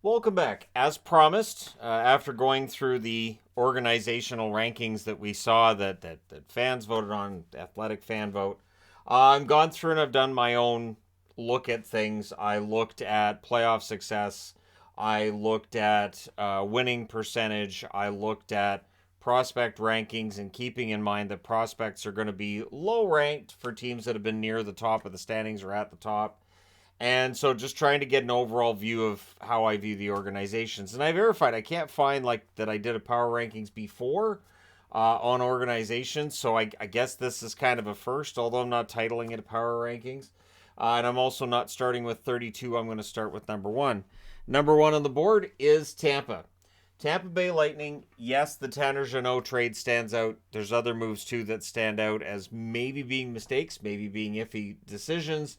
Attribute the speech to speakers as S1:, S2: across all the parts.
S1: Welcome back. As promised, after going through the organizational rankings that we saw that fans voted on, athletic fan vote, I've gone through and I've done my own look at things. I looked at playoff success. I looked at winning percentage. I looked at prospect rankings and keeping in mind that prospects are going to be low ranked for teams that have been near the top of the standings or at the top. And so just trying to get an overall view of how I view the organizations. And I verified I can't find like that I did a power rankings before on organizations. So I guess this is kind of a first, although I'm not titling it a power rankings. And I'm also not starting with 32. I'm going to start with number one. Number one on the board is Tampa. Tampa Bay Lightning, yes, the Tanner Jeannot trade stands out. There's other moves too that stand out as maybe being mistakes, maybe being iffy decisions.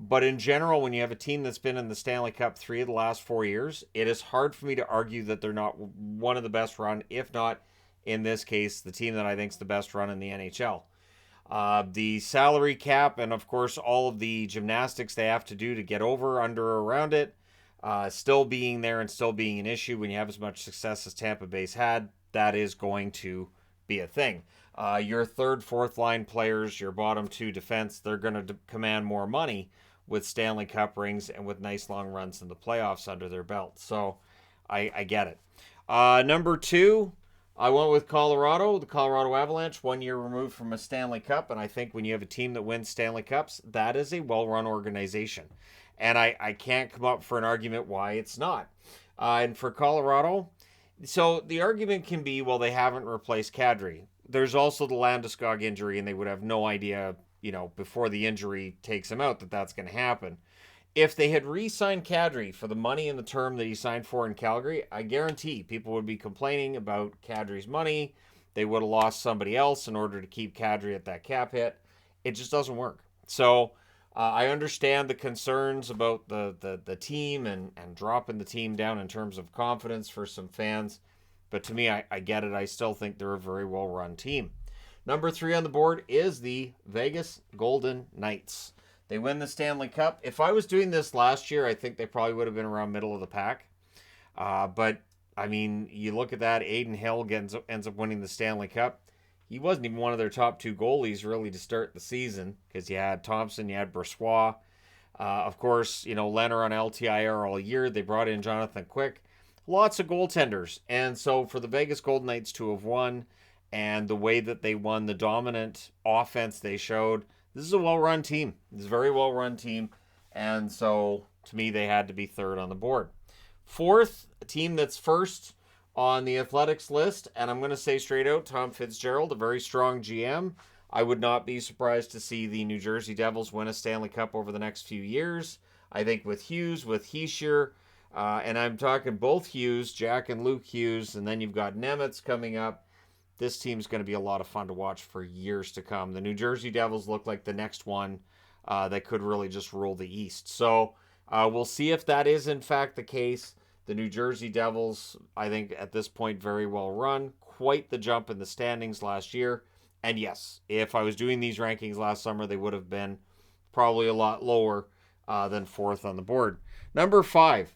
S1: But in general, when you have a team that's been in the Stanley Cup 3 of the last 4 years, it is hard for me to argue that they're not one of the best run, if not, in this case, the team that I think is the best run in the NHL. The salary cap and, of course, all of the gymnastics they have to do to get over, under, or around it, still being there and still being an issue when you have as much success as Tampa Bay's had, that is going to be a thing. Your third, fourth line players, your bottom two defense, they're going to command more money with Stanley Cup rings and with nice long runs in the playoffs under their belt. So I get it. Number two, I went with Colorado, the Colorado Avalanche, 1 year removed from a Stanley Cup. And I think when you have a team that wins Stanley Cups, that is a well run organization. And I can't come up for an argument why it's not. And for Colorado, so the argument can be, well, they haven't replaced Kadri. There's also the Landeskog injury, and they would have no idea, before the injury takes him out, that that's going to happen. If they had re-signed Kadri for the money and the term that he signed for in Calgary, I guarantee people would be complaining about Kadri's money. They would have lost somebody else in order to keep Kadri at that cap hit. It just doesn't work. So I understand the concerns about the team and dropping the team down in terms of confidence for some fans. But to me, I get it. I still think they're a very well-run team. Number three on the board is the Vegas Golden Knights. They win the Stanley Cup. If I was doing this last year, I think they probably would have been around middle of the pack. But, I mean, you look at that, Aiden Hill ends up winning the Stanley Cup. He wasn't even one of their top two goalies, really, to start the season, because you had Thompson, you had Brossoit. Of course, Leonard on LTIR all year. They brought in Jonathan Quick. Lots of goaltenders. And so for the Vegas Golden Knights to have won, and the way that they won, the dominant offense they showed, this is a well-run team. It's a very well-run team. And so, to me, they had to be third on the board. Fourth, a team that's first on the Athletics list, and I'm going to say straight out, Tom Fitzgerald, a very strong GM. I would not be surprised to see the New Jersey Devils win a Stanley Cup over the next few years. I think with Hughes, with Hischier, and I'm talking both Hughes, Jack and Luke Hughes, and then you've got Nemitz coming up. This team's going to be a lot of fun to watch for years to come. The New Jersey Devils look like the next one that could really just rule the East. So we'll see if that is in fact the case. The New Jersey Devils, I think at this point, very well run. Quite the jump in the standings last year. And yes, if I was doing these rankings last summer, they would have been probably a lot lower than fourth on the board. Number five,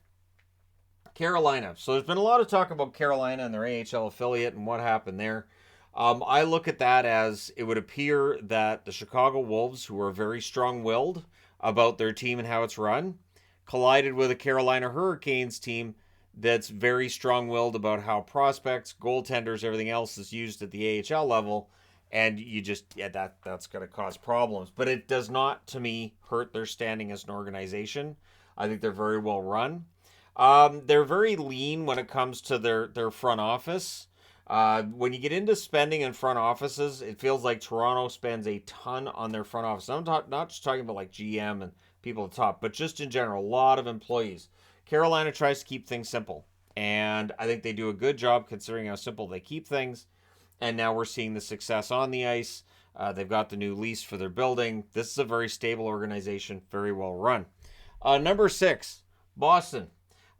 S1: Carolina. So there's been a lot of talk about Carolina and their AHL affiliate and what happened there. I look at that as it would appear that the Chicago Wolves, who are very strong-willed about their team and how it's run, collided with a Carolina Hurricanes team that's very strong-willed about how prospects, goaltenders, everything else is used at the AHL level, and that's going to cause problems. But it does not, to me, hurt their standing as an organization. I think they're very well run. They're very lean when it comes to their front office. When you get into spending in front offices, it feels like Toronto spends a ton on their front office. I'm not just talking about like GM and people at the top, but just in general, a lot of employees. Carolina tries to keep things simple, and I think they do a good job considering how simple they keep things. And now we're seeing the success on the ice. They've got the new lease for their building. This is a very stable organization, very well run. Number six, Boston.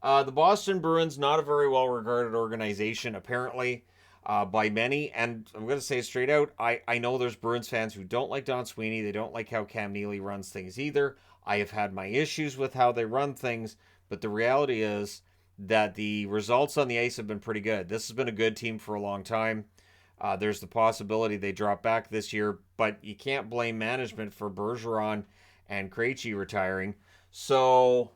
S1: The Boston Bruins, not a very well-regarded organization, apparently, by many. And I'm going to say straight out, I know there's Bruins fans who don't like Don Sweeney. They don't like how Cam Neely runs things either. I have had my issues with how they run things. But the reality is, that the results on the ice have been pretty good. This has been a good team for a long time. There's the possibility they drop back this year, but you can't blame management for Bergeron and Krejci retiring. So,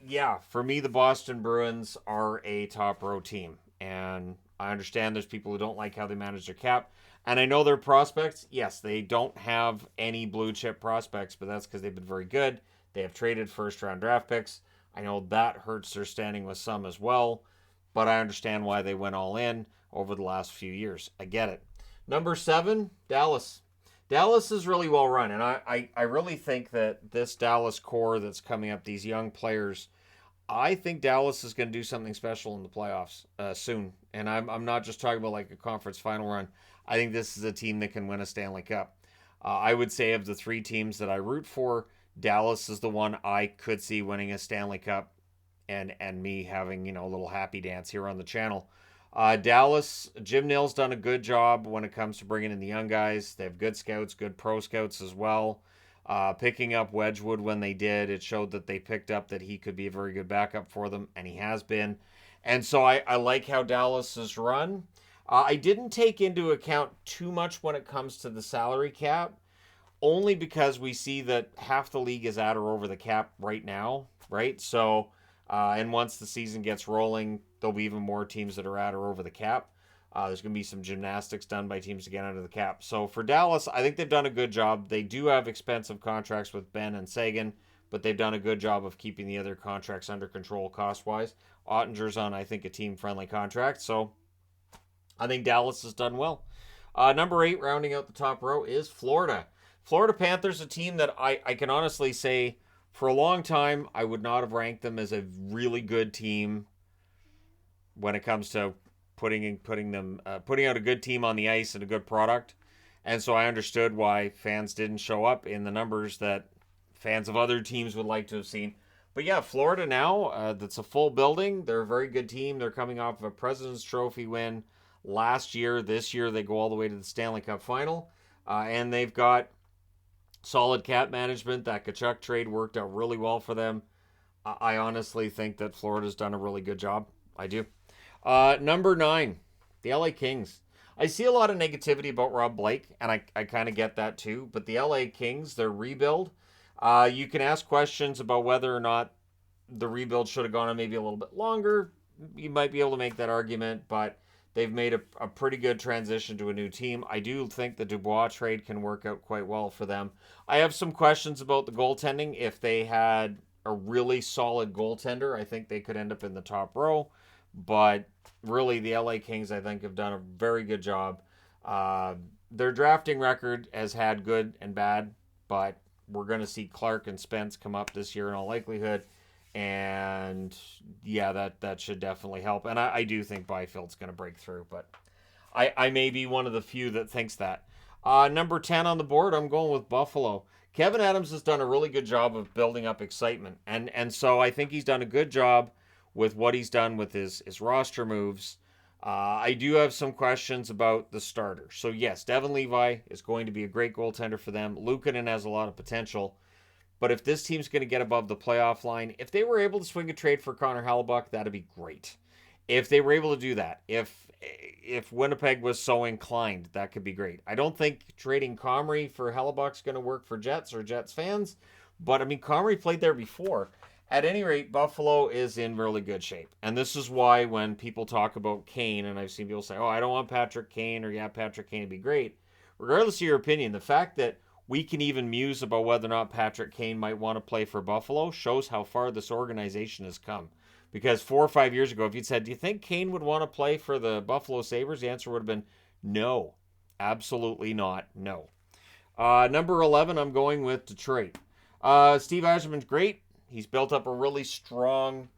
S1: yeah, for me, the Boston Bruins are a top row team. And I understand there's people who don't like how they manage their cap. And I know their prospects. Yes, they don't have any blue chip prospects, but that's because they've been very good. They have traded first round draft picks. I know that hurts their standing with some as well, but I understand why they went all in over the last few years. I get it. Number 7, Dallas. Dallas is really well run, and I really think that this Dallas core that's coming up, these young players, I think Dallas is going to do something special in the playoffs soon. And I'm not just talking about like a conference final run. I think this is a team that can win a Stanley Cup. I would say of the 3 teams that I root for, Dallas is the one I could see winning a Stanley Cup, and me having a little happy dance here on the channel. Dallas, Jim Nill's done a good job when it comes to bringing in the young guys. They have good scouts, good pro scouts as well. Picking up Wedgwood when they did, it showed that they picked up that he could be a very good backup for them, and he has been. And so I like how Dallas is run. I didn't take into account too much when it comes to the salary cap, only because we see that half the league is at or over the cap right now, right? So, and once the season gets rolling, there'll be even more teams that are at or over the cap. There's going to be some gymnastics done by teams to get under the cap. So for Dallas, I think they've done a good job. They do have expensive contracts with Ben and Sagan, but they've done a good job of keeping the other contracts under control cost-wise. Ottinger's on, I think, a team-friendly contract. So I think Dallas has done well. Number 8, rounding out the top row, is Florida. Florida Panthers, a team that I can honestly say for a long time I would not have ranked them as a really good team when it comes to putting out a good team on the ice and a good product. And so I understood why fans didn't show up in the numbers that fans of other teams would like to have seen. But yeah, Florida now, that's a full building. They're a very good team. They're coming off of a President's Trophy win last year. This year they go all the way to the Stanley Cup final. And they've got solid cap management. That Tkachuk trade worked out really well for them. I honestly think that Florida's done a really good job. I do. Number 9, the LA Kings. I see a lot of negativity about Rob Blake, and I kind of get that too. But the LA Kings, their rebuild, you can ask questions about whether or not the rebuild should have gone on maybe a little bit longer. You might be able to make that argument, but they've made a pretty good transition to a new team. I do think the Dubois trade can work out quite well for them. I have some questions about the goaltending. If they had a really solid goaltender, I think they could end up in the top row. But really, the LA Kings, I think, have done a very good job. Their drafting record has had good and bad, but we're going to see Clark and Spence come up this year in all likelihood. And yeah, that should definitely help. And I do think Byfield's going to break through, but I may be one of the few that thinks that. Number 10 on the board, I'm going with Buffalo. Kevin Adams has done a really good job of building up excitement. And so I think he's done a good job with what he's done with his roster moves. I do have some questions about the starter. So yes, Devin Levi is going to be a great goaltender for them. Luukkonen has a lot of potential. But if this team's going to get above the playoff line, if they were able to swing a trade for Connor Hellebuyck, that'd be great. If they were able to do that, if Winnipeg was so inclined, that could be great. I don't think trading Comrie for Hellebuyck's going to work for Jets or Jets fans. But, I mean, Comrie played there before. At any rate, Buffalo is in really good shape. And this is why when people talk about Kane, and I've seen people say, oh, I don't want Patrick Kane, or yeah, Patrick Kane would be great. Regardless of your opinion, the fact that we can even muse about whether or not Patrick Kane might want to play for Buffalo shows how far this organization has come. Because 4 or 5 years ago, if you'd said, do you think Kane would want to play for the Buffalo Sabres? The answer would have been no. Absolutely not. No. Number 11, I'm going with Detroit. Steve Yzerman's great. He's built up a really strong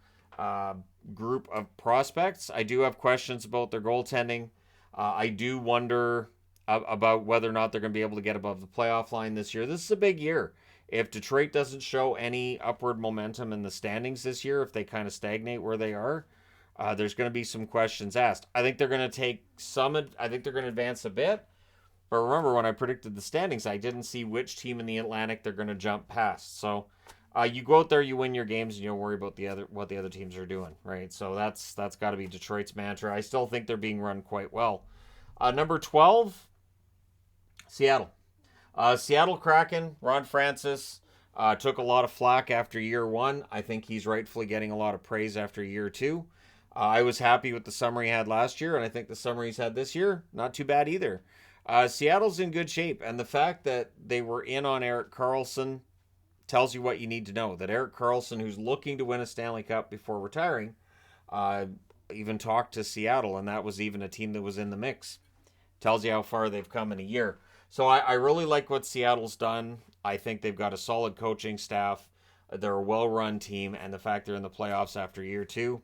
S1: group of prospects. I do have questions about their goaltending. I do wonder about whether or not they're going to be able to get above the playoff line this year. This is a big year. If Detroit doesn't show any upward momentum in the standings this year, if they kind of stagnate where they are, there's going to be some questions asked. I think they're going to I think they're going to advance a bit. But remember, when I predicted the standings, I didn't see which team in the Atlantic they're going to jump past. So You go out there, you win your games, and you don't worry about what the other teams are doing, right? So that's got to be Detroit's mantra. I still think they're being run quite well. Number 12, Seattle. Seattle Kraken, Ron Francis, took a lot of flack after year one. I think he's rightfully getting a lot of praise after year two. I was happy with the summer he had last year, and I think the summer he's had this year, not too bad either. Seattle's in good shape, and the fact that they were in on Erik Karlsson tells you what you need to know. That Erik Karlsson, who's looking to win a Stanley Cup before retiring, even talked to Seattle, and that was even a team that was in the mix. Tells you how far they've come in a year. So I really like what Seattle's done. I think they've got a solid coaching staff. They're a well-run team, and the fact they're in the playoffs after year two,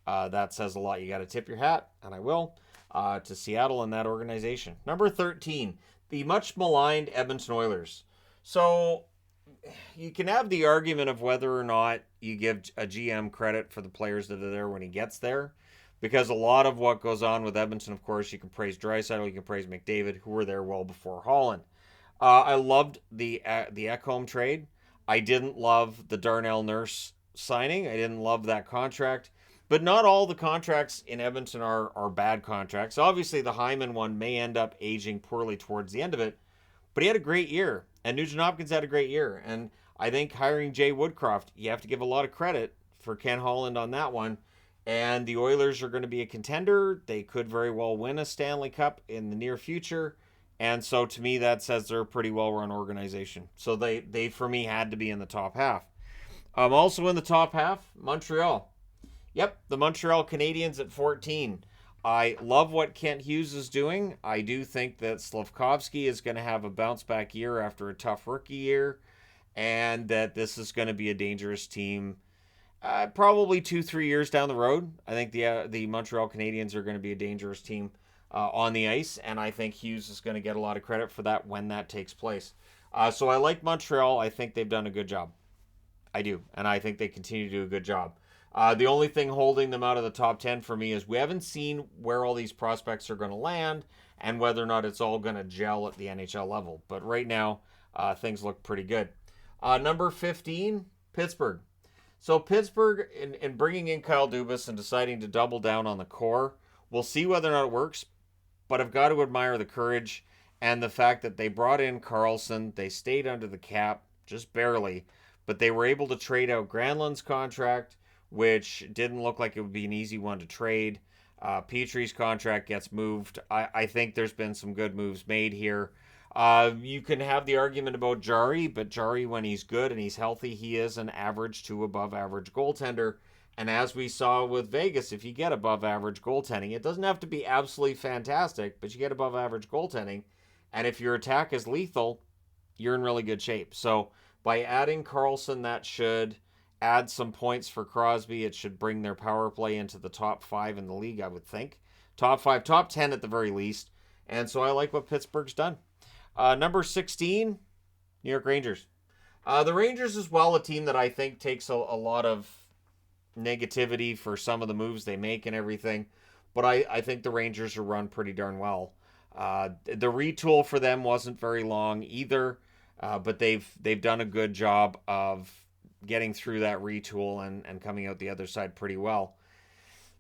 S1: that says a lot. You got to tip your hat, and I will, to Seattle and that organization. Number 13, the much maligned Edmonton Oilers. So you can have the argument of whether or not you give a GM credit for the players that are there when he gets there. Because a lot of what goes on with Edmonton, of course, you can praise Draisaitl, you can praise McDavid, who were there well before Holland. I loved the Ekholm trade. I didn't love the Darnell Nurse signing. I didn't love that contract. But not all the contracts in Edmonton are bad contracts. Obviously, the Hyman one may end up aging poorly towards the end of it. But he had a great year. And Nugent Hopkins had a great year. And I think hiring Jay Woodcroft, you have to give a lot of credit for Ken Holland on that one. And the Oilers are going to be a contender. They could very well win a Stanley Cup in the near future. And so to me, that says they're a pretty well-run organization. So they for me, had to be in the top half. Also in the top half, Montreal. Yep, the Montreal Canadiens at 14. I love what Kent Hughes is doing. I do think that Slafkovsky is going to have a bounce-back year after a tough rookie year. And that this is going to be a dangerous team. Probably 2-3 years down the road, I think the Montreal Canadiens are going to be a dangerous team on the ice, and I think Hughes is going to get a lot of credit for that when that takes place. So I like Montreal. I think they've done a good job. I do, and I think they continue to do a good job. The only thing holding them out of the top 10 for me is we haven't seen where all these prospects are going to land and whether or not it's all going to gel at the NHL level. But right now, things look pretty good. Number 15, Pittsburgh. So Pittsburgh, in bringing in Kyle Dubas and deciding to double down on the core, we'll see whether or not it works, but I've got to admire the courage and the fact that they brought in Karlsson. They stayed under the cap, just barely, but they were able to trade out Granlund's contract, which didn't look like it would be an easy one to trade. Petrie's contract gets moved. I think there's been some good moves made here. You can have the argument about Jari, but Jari, when he's good and he's healthy, he is an average to above average goaltender. And as we saw with Vegas, if you get above average goaltending, it doesn't have to be absolutely fantastic, but you get above average goaltending. And if your attack is lethal, you're in really good shape. So by adding Karlsson, that should add some points for Crosby. It should bring their power play into the top 5 in the league, I would think. Top 5, top 10 at the very least. And so I like what Pittsburgh's done. Number 16, New York Rangers. The Rangers as well, a team that I think takes a lot of negativity for some of the moves they make and everything. But I think the Rangers are run pretty darn well. The retool for them wasn't very long either, but they've done a good job of getting through that retool and coming out the other side pretty well.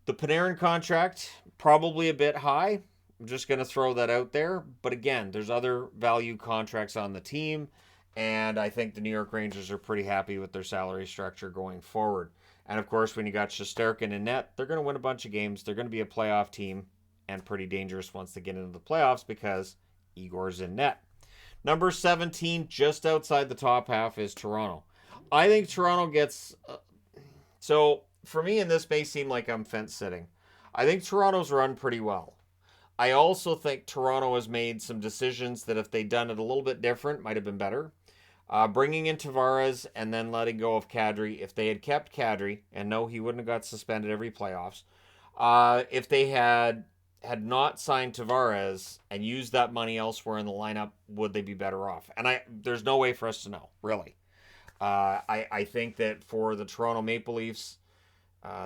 S1: The Panarin contract, probably a bit high. I'm just going to throw that out there. But again, there's other value contracts on the team, and I think the New York Rangers are pretty happy with their salary structure going forward. And of course, when you got Shesterkin in net, they're going to win a bunch of games. They're going to be a playoff team and pretty dangerous once they get into the playoffs because Igor's in net. Number 17, just outside the top half, is Toronto. I think Toronto gets... so, for me, and this may seem like I'm fence-sitting, I think Toronto's run pretty well. I also think Toronto has made some decisions that if they'd done it a little bit different, might have been better. Bringing in Tavares and then letting go of Kadri. If they had kept Kadri, and no, he wouldn't have got suspended every playoffs. If they had not signed Tavares and used that money elsewhere in the lineup, would they be better off? And there's no way for us to know, really. I think that for the Toronto Maple Leafs,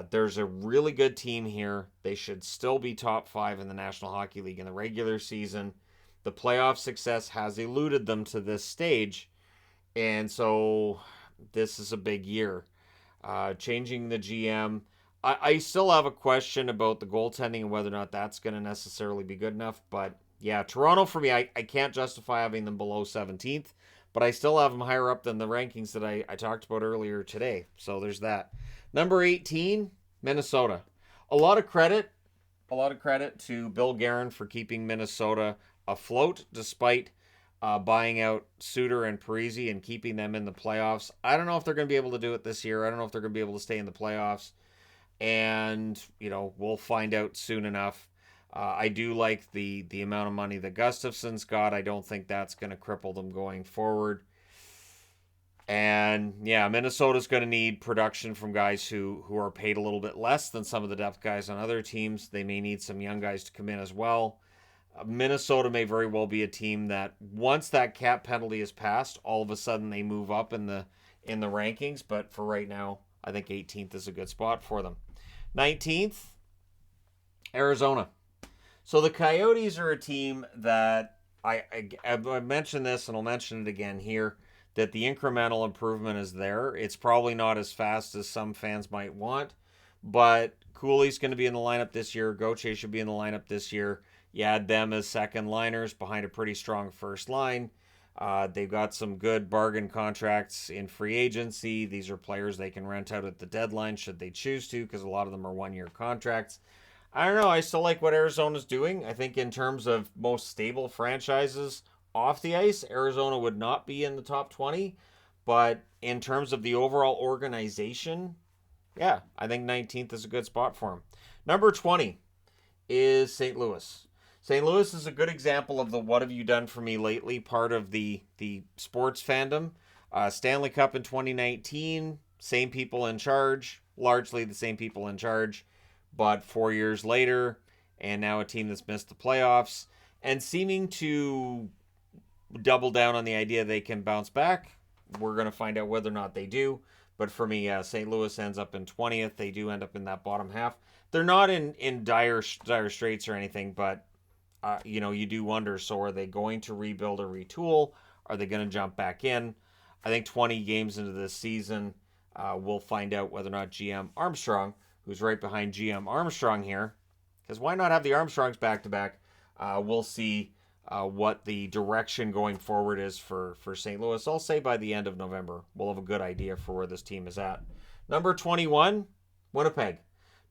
S1: there's a really good team here. They should still be top 5 in the National Hockey League in the regular season. The playoff success has eluded them to this stage. And so this is a big year. Changing the GM. I still have a question about the goaltending and whether or not that's going to necessarily be good enough. But yeah, Toronto for me, I can't justify having them below 17th, but I still have them higher up than the rankings that I talked about earlier today. So there's that. Number 18, Minnesota. A lot of credit to Bill Guerin for keeping Minnesota afloat despite buying out Suter and Parise and keeping them in the playoffs. I don't know if they're going to be able to do it this year. I don't know if they're going to be able to stay in the playoffs. And, we'll find out soon enough. I do like the amount of money that Gustafson's got. I don't think that's going to cripple them going forward. And, yeah, Minnesota's going to need production from guys who are paid a little bit less than some of the depth guys on other teams. They may need some young guys to come in as well. Minnesota may very well be a team that once that cap penalty is passed, all of a sudden they move up in the rankings. But for right now, I think 18th is a good spot for them. 19th, Arizona. So the Coyotes are a team that I mentioned this and I'll mention it again here, that the incremental improvement is there. It's probably not as fast as some fans might want, but Cooley's going to be in the lineup this year. Gauthier should be in the lineup this year. You add them as second liners behind a pretty strong first line. They've got some good bargain contracts in free agency. These are players they can rent out at the deadline should they choose to, because a lot of them are one-year contracts. I don't know. I still like what Arizona's doing. I think in terms of most stable franchises off the ice, Arizona would not be in the top 20. But in terms of the overall organization, yeah, I think 19th is a good spot for them. Number 20 is St. Louis. St. Louis is a good example of the what have you done for me lately part of the sports fandom. Stanley Cup in 2019, same people in charge, largely the same people in charge, but 4 years later, and now a team that's missed the playoffs, and seeming to double down on the idea they can bounce back. We're going to find out whether or not they do. But for me, St. Louis ends up in 20th. They do end up in that bottom half. They're not in dire straits or anything, but you do wonder, so are they going to rebuild or retool? Are they going to jump back in? I think 20 games into this season, we'll find out whether or not GM Armstrong, who's right behind GM Armstrong here, because why not have the Armstrongs back-to-back? We'll see what the direction going forward is for St. Louis. I'll say by the end of November, we'll have a good idea for where this team is at. Number 21, Winnipeg.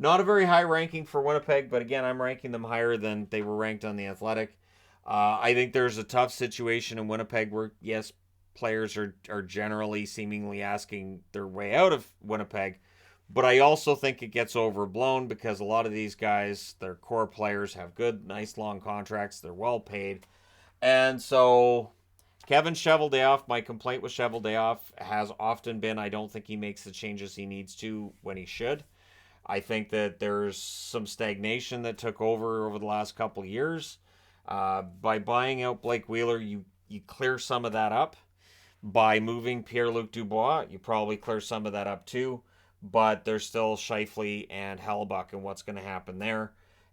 S1: Not a very high ranking for Winnipeg, but again, I'm ranking them higher than they were ranked on The Athletic. I think there's a tough situation in Winnipeg where, yes, players are generally seemingly asking their way out of Winnipeg, but I also think it gets overblown because a lot of these guys, their core players, have good, nice, long contracts. They're well paid. And so Kevin Cheveldayoff, my complaint with Cheveldayoff has often been I don't think he makes the changes he needs to when he should. I think that there's some stagnation that took over the last couple of years. By buying out Blake Wheeler, you clear some of that up. By moving Pierre-Luc Dubois, you probably clear some of that up too. But there's still Scheifele and Hellebuck and what's going to happen there.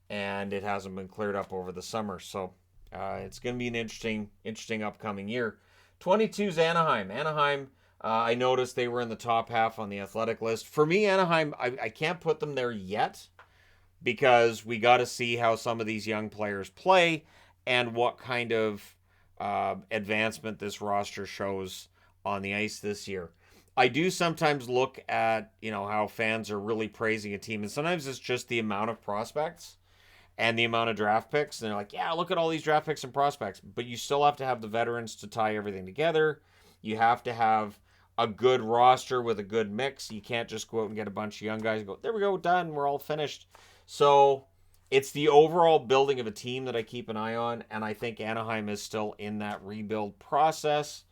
S1: And it hasn't been cleared up over the summer. So it's going to be an interesting upcoming year. 22 is Anaheim. Anaheim, I noticed they were in the top half on the Athletic list. For me, Anaheim, I can't put them there yet because we got to see how some of these young players play and what kind of advancement this roster shows on the ice this year. I do sometimes look at, how fans are really praising a team, and sometimes it's just the amount of prospects and the amount of draft picks. And they're like, yeah, look at all these draft picks and prospects. But you still have to have the veterans to tie everything together. You have to have a good roster with a good mix. You can't just go out and get a bunch of young guys and go, there we go, done, we're all finished. So it's the overall building of a team that I keep an eye on, and I think Anaheim is still in that rebuild process.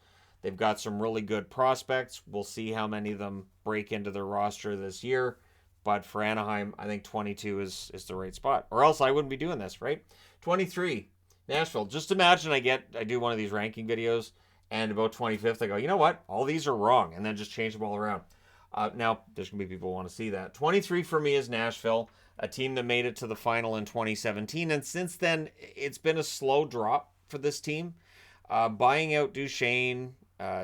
S1: They've got some really good prospects. We'll see how many of them break into their roster this year. But for Anaheim, I think 22 is the right spot. Or else I wouldn't be doing this, right? 23, Nashville. Just imagine I do one of these ranking videos, and about 25th, I go, you know what? All these are wrong. And then just change them all around. Now, there's going to be people who want to see that. 23 for me is Nashville, a team that made it to the final in 2017. And since then, it's been a slow drop for this team. Buying out Duchesne,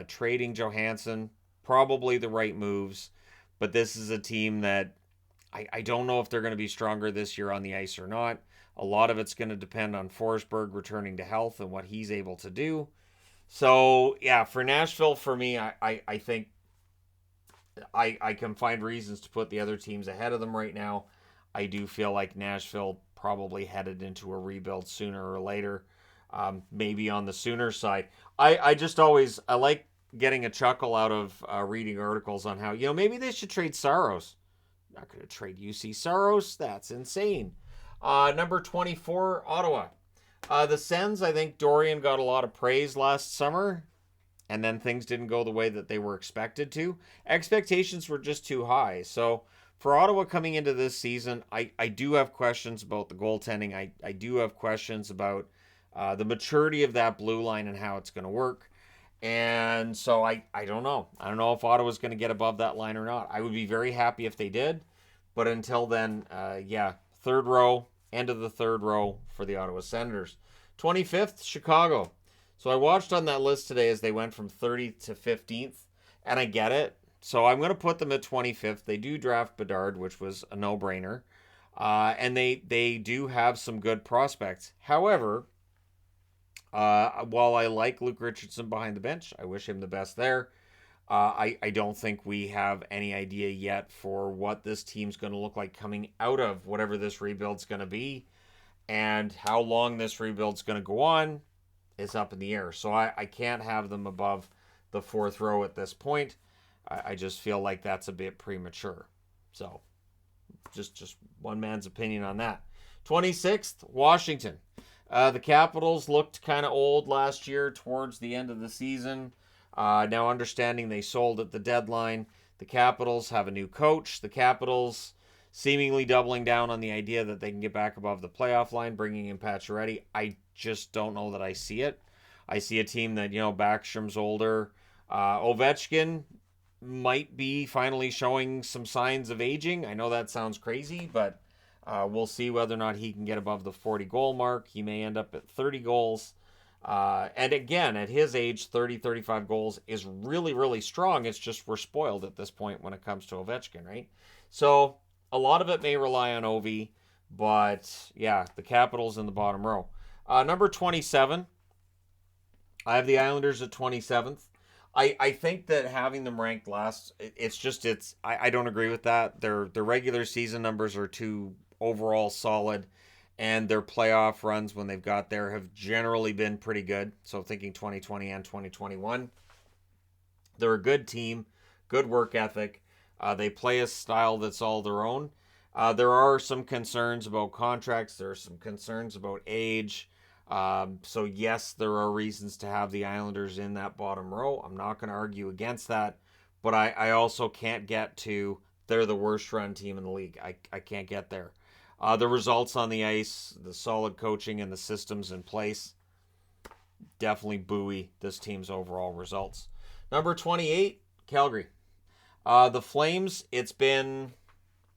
S1: trading Johansson, probably the right moves, but this is a team that I don't know if they're going to be stronger this year on the ice or not. A lot of it's going to depend on Forsberg returning to health and what he's able to do. So, yeah, for Nashville, for me, I think I can find reasons to put the other teams ahead of them right now. I do feel like Nashville probably headed into a rebuild sooner or later, maybe on the sooner side. I just always, I like getting a chuckle out of reading articles on how, maybe they should trade Saros. Not going to trade UC Saros. That's insane. Number 24, Ottawa. The Sens, I think Dorian got a lot of praise last summer, and then things didn't go the way that they were expected to. Expectations were just too high. So for Ottawa coming into this season, I do have questions about the goaltending. I do have questions about the maturity of that blue line and how it's going to work. And so I don't know. I don't know if Ottawa's going to get above that line or not. I would be very happy if they did. But until then, third row, end of the third row for the Ottawa Senators. 25th, Chicago. So I watched on that list today as they went from 30th to 15th, and I get it. So I'm going to put them at 25th. They do draft Bedard, which was a no-brainer. And they do have some good prospects. However, while I like Luke Richardson behind the bench, I wish him the best there. I don't think we have any idea yet for what this team's going to look like coming out of whatever this rebuild's going to be. And how long this rebuild's going to go on is up in the air. So I can't have them above the fourth row at this point. I just feel like that's a bit premature. So just one man's opinion on that. 26th, Washington. The Capitals looked kind of old last year towards the end of the season. Now understanding they sold at the deadline. The Capitals have a new coach. The Capitals seemingly doubling down on the idea that they can get back above the playoff line, bringing in Pacioretty. I just don't know that I see it. I see a team that, Backstrom's older. Ovechkin might be finally showing some signs of aging. I know that sounds crazy, but we'll see whether or not he can get above the 40-goal mark. He may end up at 30 goals. And again, at his age, 30, 35 goals is really, really strong. It's just we're spoiled at this point when it comes to Ovechkin, right? So a lot of it may rely on Ovi, but yeah, the Capitals in the bottom row. Number 27, I have the Islanders at 27th. I think that having them ranked last, I don't agree with that. Their regular season numbers are too overall solid, and their playoff runs when they've got there have generally been pretty good. So thinking 2020 and 2021. They're a good team, good work ethic. They play a style that's all their own. There are some concerns about contracts. There are some concerns about age. So yes, there are reasons to have the Islanders in that bottom row. I'm not going to argue against that. But I also can't get to they're the worst run team in the league. I can't get there. The results on the ice, the solid coaching, and the systems in place definitely buoy this team's overall results. Number 28, Calgary. The Flames, it's been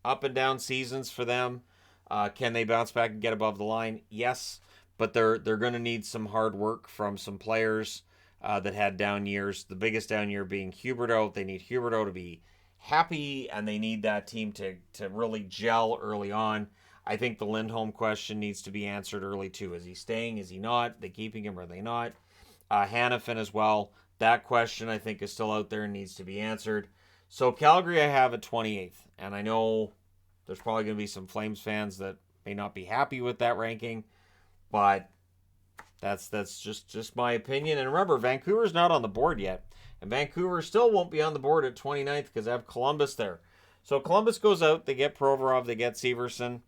S1: up and down seasons for them. Can they bounce back and get above the line? Yes, but they're going to need some hard work from some players that had down years. The biggest down year being Huberdeau. They need Huberdeau to be happy, and they need that team to really gel early on. I think the Lindholm question needs to be answered early too. Is he staying? Is he not? Are they keeping him? Or are they not? Hanifin as well. That question I think is still out there and needs to be answered. So Calgary I have at 28th. And I know there's probably going to be some Flames fans that may not be happy with that ranking. But that's just my opinion. And remember, Vancouver's not on the board yet. And Vancouver still won't be on the board at 29th because I have Columbus there. So Columbus goes out. They get Provorov. They get Severson.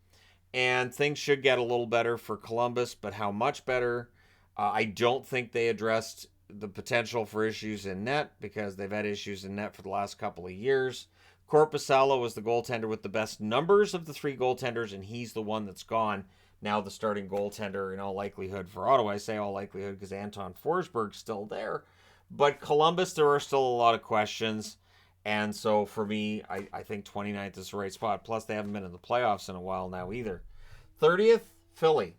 S1: And things should get a little better for Columbus, but how much better? I don't think they addressed the potential for issues in net because they've had issues in net for the last couple of years. Korpisalo was the goaltender with the best numbers of the three goaltenders, and he's the one that's gone. Now the starting goaltender in all likelihood for Ottawa. I say all likelihood because Anton Forsberg's still there. But Columbus, there are still a lot of questions. And so for me, I think 29th is the right spot. Plus, they haven't been in the playoffs in a while now either. 30th, Philly.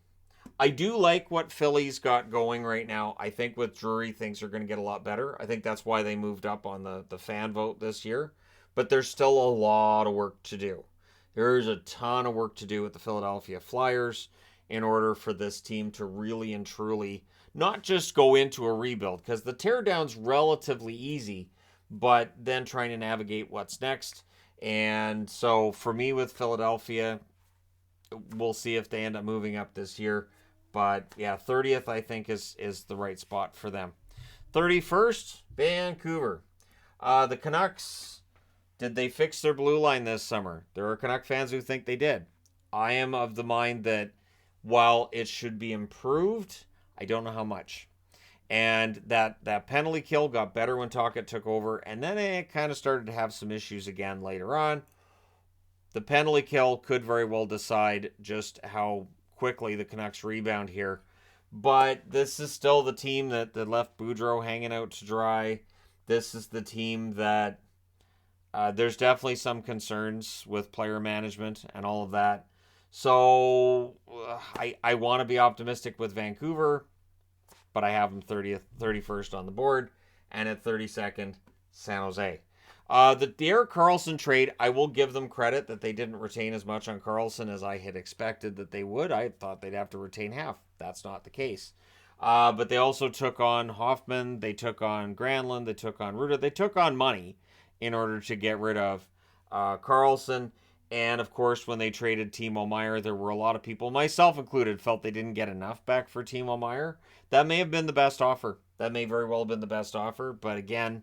S1: I do like what Philly's got going right now. I think with Drury, things are going to get a lot better. I think that's why they moved up on the fan vote this year. But there's still a lot of work to do. There's a ton of work to do with the Philadelphia Flyers in order for this team to really and truly not just go into a rebuild, because the teardown's relatively easy, but then trying to navigate what's next. And so for me with Philadelphia, we'll see if they end up moving up this year. But yeah, 30th I think is the right spot for them. 31st, Vancouver. The Canucks, did they fix their blue line this summer? There are Canuck fans who think they did. I am of the mind that while it should be improved, I don't know how much. And that penalty kill got better when Tocchet took over, and then it kind of started to have some issues again later on. The penalty kill could very well decide just how quickly the Canucks rebound here. But this is still the team that left Boudreau hanging out to dry. This is the team that there's definitely some concerns with player management and all of that. So I want to be optimistic with Vancouver, but I have them 30th, 31st on the board. And at 32nd, San Jose. The Erik Karlsson trade, I will give them credit that they didn't retain as much on Karlsson as I had expected that they would. I thought they'd have to retain half. That's not the case. But they also took on Hoffman. They took on Granlund. They took on Ruda. They took on money in order to get rid of Karlsson. And, of course, when they traded Timo Meier, there were a lot of people, myself included, felt they didn't get enough back for Timo Meier. That may have been the best offer. That may very well have been the best offer. But, again,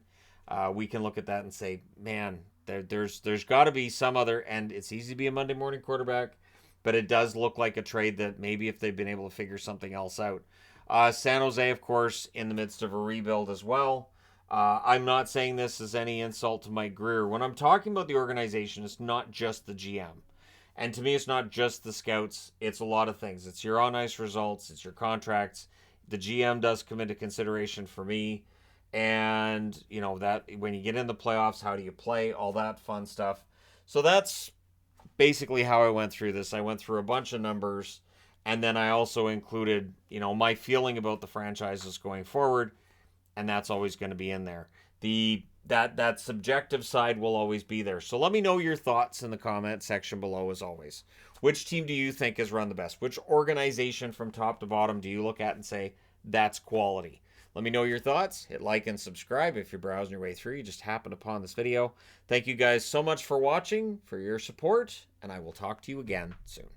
S1: we can look at that and say, man, there's got to be some other, and it's easy to be a Monday morning quarterback, but it does look like a trade that maybe if they've been able to figure something else out. San Jose, of course, in the midst of a rebuild as well. I'm not saying this as any insult to Mike Grier. When I'm talking about the organization, it's not just the GM. And to me, it's not just the scouts. It's a lot of things. It's your on-ice results. It's your contracts. The GM does come into consideration for me. And, you know, that when you get in the playoffs, how do you play? All that fun stuff. So that's basically how I went through this. I went through a bunch of numbers. And then I also included, you know, my feeling about the franchises going forward. And that's always going to be in there. That subjective side will always be there. So let me know your thoughts in the comment section below as always. Which team do you think has run the best? Which organization from top to bottom do you look at and say, that's quality? Let me know your thoughts. Hit like and subscribe if you're browsing your way through. You just happened upon this video. Thank you guys so much for watching, for your support, and I will talk to you again soon.